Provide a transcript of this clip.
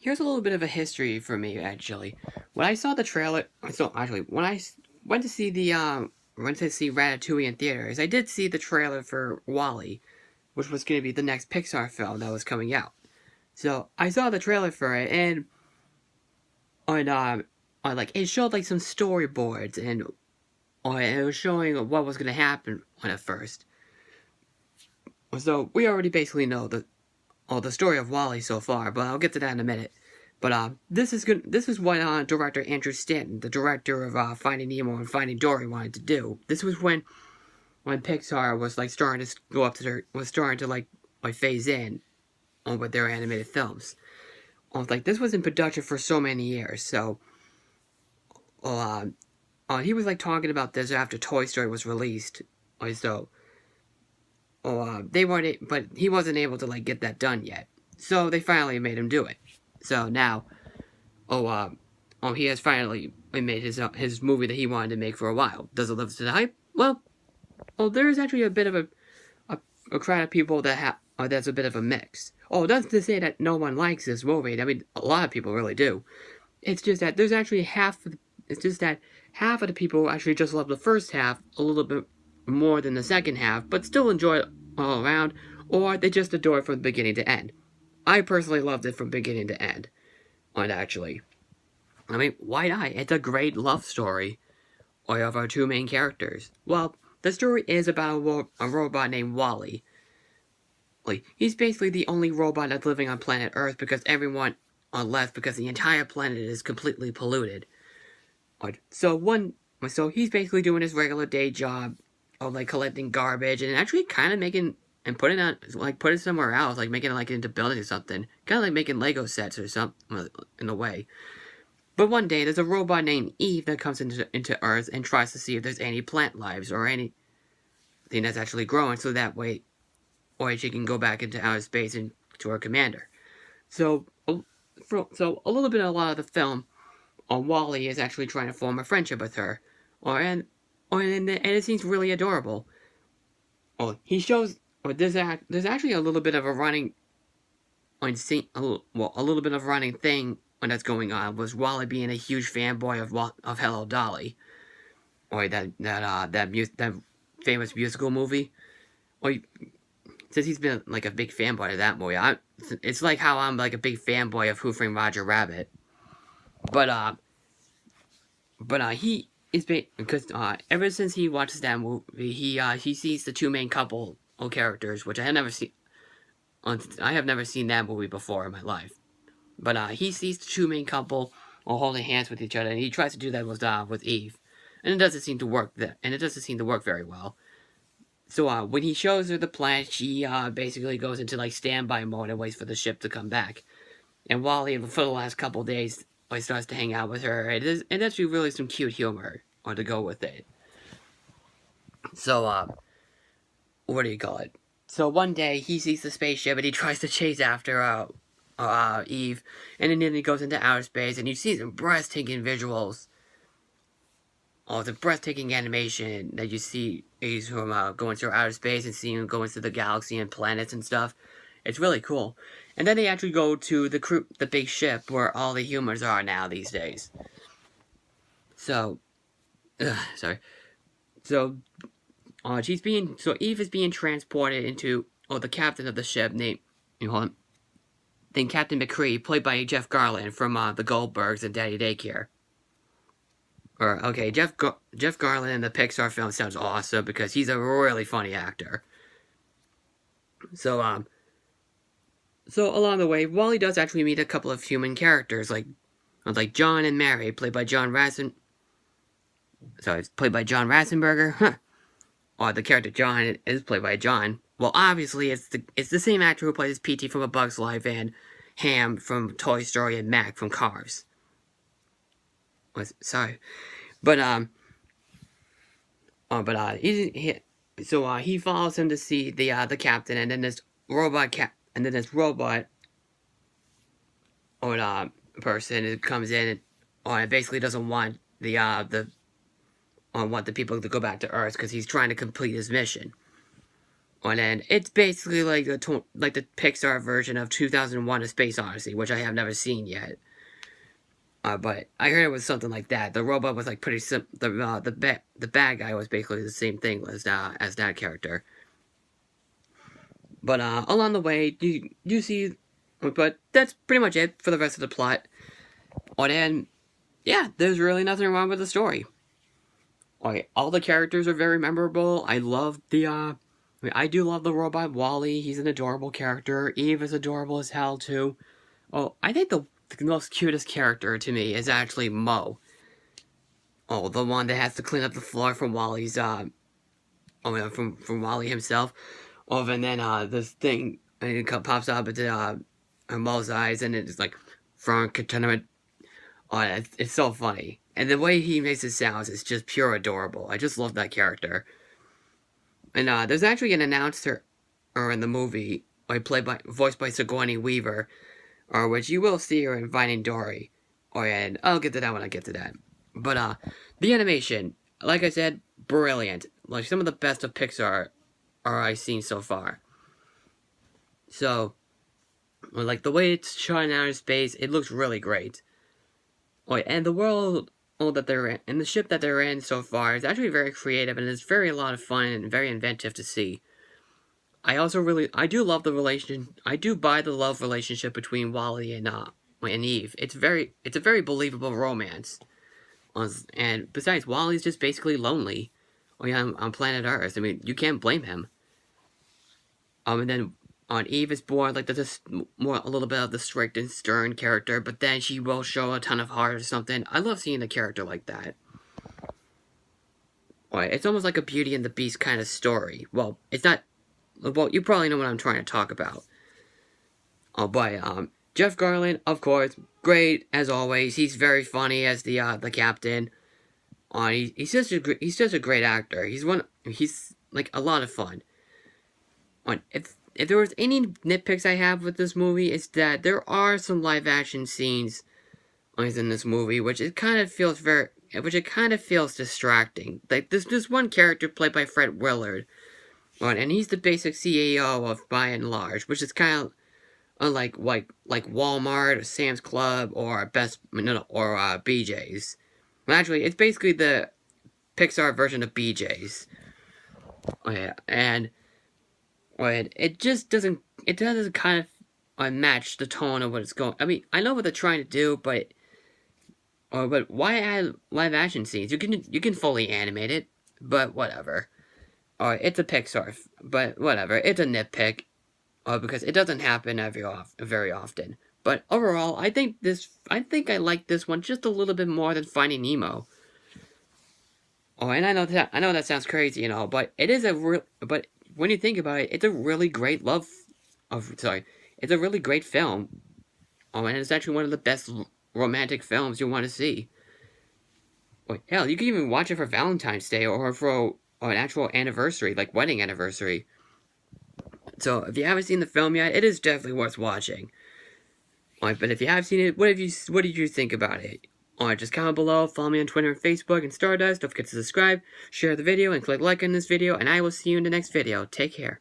Here's a little bit of a history for me, actually. When I saw the trailer, when I went to see Ratatouille in theaters, I did see the trailer for Wall-E, which was going to be the next Pixar film that was coming out. So I saw the trailer for it, and it showed like some storyboards, and it was showing what was going to happen at first. So we already basically know the story of Wall-E so far, but I'll get to that in a minute. But this is good. This is what director Andrew Stanton, the director of Finding Nemo and Finding Dory, wanted to do. This was when Pixar was like starting to go up to phase in with their animated films. This was in production for so many years. So, he was like talking about this after Toy Story was released. They weren't, but he wasn't able to like get that done yet. So they finally made him do it. So now, he has finally made his movie that he wanted to make for a while. Does it live up to the hype? Well, there's actually a bit of a crowd of people that's a bit of a mix. That's to say that no one likes this movie. I mean, a lot of people really do. It's just that there's actually half of the people actually just love the first half a little bit more than the second half, but still enjoy it all around, or they just adore it from beginning to end. I personally loved it from beginning to end. And actually, I mean, why not? It's a great love story of our two main characters. Well, the story is about a robot named Wall-E. He's basically the only robot that's living on planet Earth because everyone left because the entire planet is completely polluted. So he's basically doing his regular day job of collecting garbage and actually kind of making and putting it somewhere else, making it into buildings or something, kind of like making Lego sets or something in a way. But one day there's a robot named Eve that comes into Earth and tries to see if there's any plant lives or anything that's actually growing, so that way, or she can go back into outer space and to her commander. So a lot of the film, Wall-E is actually trying to form a friendship with her, and it seems really adorable. There's actually a little bit of a running thing that's going on, was Wall-E being a huge fanboy of Hello Dolly, or that famous musical movie. Since he's been a big fanboy of that movie, it's like how I'm a big fanboy of Who Framed Roger Rabbit. But he is because ever since he watches that movie, he sees the two main couple characters, which I have never seen. I have never seen that movie before in my life. But he sees the two main couple holding hands with each other, and he tries to do that with Eve, and it doesn't seem to work. And it doesn't seem to work very well. So when he shows her the planet, she basically goes into standby mode and waits for the ship to come back. And Wall-E, for the last couple of days, starts to hang out with her, and there's actually really some cute humor to go with it. So what do you call it? So one day he sees the spaceship and he tries to chase after Eve, and then he goes into outer space and you see some breathtaking visuals. The breathtaking animation that you see is from going through outer space and seeing him going through the galaxy and planets and stuff. It's really cool. And then they actually go to the big ship where all the humans are now these days. So, sorry. So, Eve is being transported into the captain of the ship named Captain McCree, played by Jeff Garlin from the Goldbergs and Daddy Daycare. Jeff Garlin in the Pixar film sounds awesome because he's a really funny actor. So along the way, Wall-E does actually meet a couple of human characters, like John and Mary, played by John Ratzenberger. The character John is played by John. Well, obviously, it's the same actor who plays P.T. from A Bug's Life and Ham from Toy Story and Mac from Cars. He follows him to see the captain, and then this robot person who comes in and basically doesn't want the people to go back to Earth because he's trying to complete his mission. And then it's basically like the Pixar version of 2001: A Space Odyssey, which I have never seen yet. But I heard it was something like that. The robot was like pretty the bad guy was basically the same thing as that character. But along the way, you see, but that's pretty much it for the rest of the plot. And yeah, there's really nothing wrong with the story. All the characters are very memorable. I love I do love the robot Wall-E. He's an adorable character. Eve is adorable as hell too. Oh, I think the most cutest character to me is actually Mo. Oh, the one that has to clean up the floor from Wall-E's from Wall-E himself. Oh, and then this thing pops up into Mo's eyes, and it's like from contentment. Oh, it's so funny, and the way he makes it sounds is just pure adorable. I just love that character. And there's actually an announcer, in the movie, voiced by Sigourney Weaver, which you will see her in Finding Dory. And I'll get to that when I get to that. But the animation, like I said, brilliant. Like some of the best of Pixar I've seen so far. So, like the way it's shot in outer space, it looks really great. And the world that they're in, and the ship that they're in so far is actually very creative, and it's a lot of fun and very inventive to see. I do love I do buy the love relationship between Wall-E and Eve. It's a very believable romance. And besides, Wall-E's just basically lonely on planet Earth. I mean, you can't blame him. And then Eve is born like there's a little bit of the strict and stern character, but then she will show a ton of heart or something. I love seeing a character like that. It's almost like a Beauty and the Beast kind of story. Well, it's not. Well, you probably know what I'm trying to talk about. But Jeff Garlin, of course, great as always. He's very funny as the captain. He's just a great actor. He's like a lot of fun. If there was any nitpicks I have with this movie, it's that there are some live action scenes in this movie, which it kind of feels distracting. Like there's one character played by Fred Willard, and he's the basic CEO of By and Large, which is kind of like Walmart or Sam's Club or BJ's. Well, actually, it's basically the Pixar version of BJ's. And it just doesn't kind of match the tone of what it's going. I mean, I know what they're trying to do, but why add live action scenes? You can fully animate it, but whatever. It's a Pixar, but whatever. It's a nitpick, because it doesn't happen very often. But overall, I think I like this one just a little bit more than Finding Nemo. And I know that sounds crazy, but it is but when you think about it, it's a really great it's a really great film. And it's actually one of the best romantic films you want to see. Hell, you can even watch it for Valentine's Day or for an actual anniversary, like wedding anniversary. So if you haven't seen the film yet, it is definitely worth watching. But if you have seen it, what did you think about it? Just comment below, follow me on Twitter and Facebook and Stardust. Don't forget to subscribe, share the video, and click like on this video, and I will see you in the next video. Take care.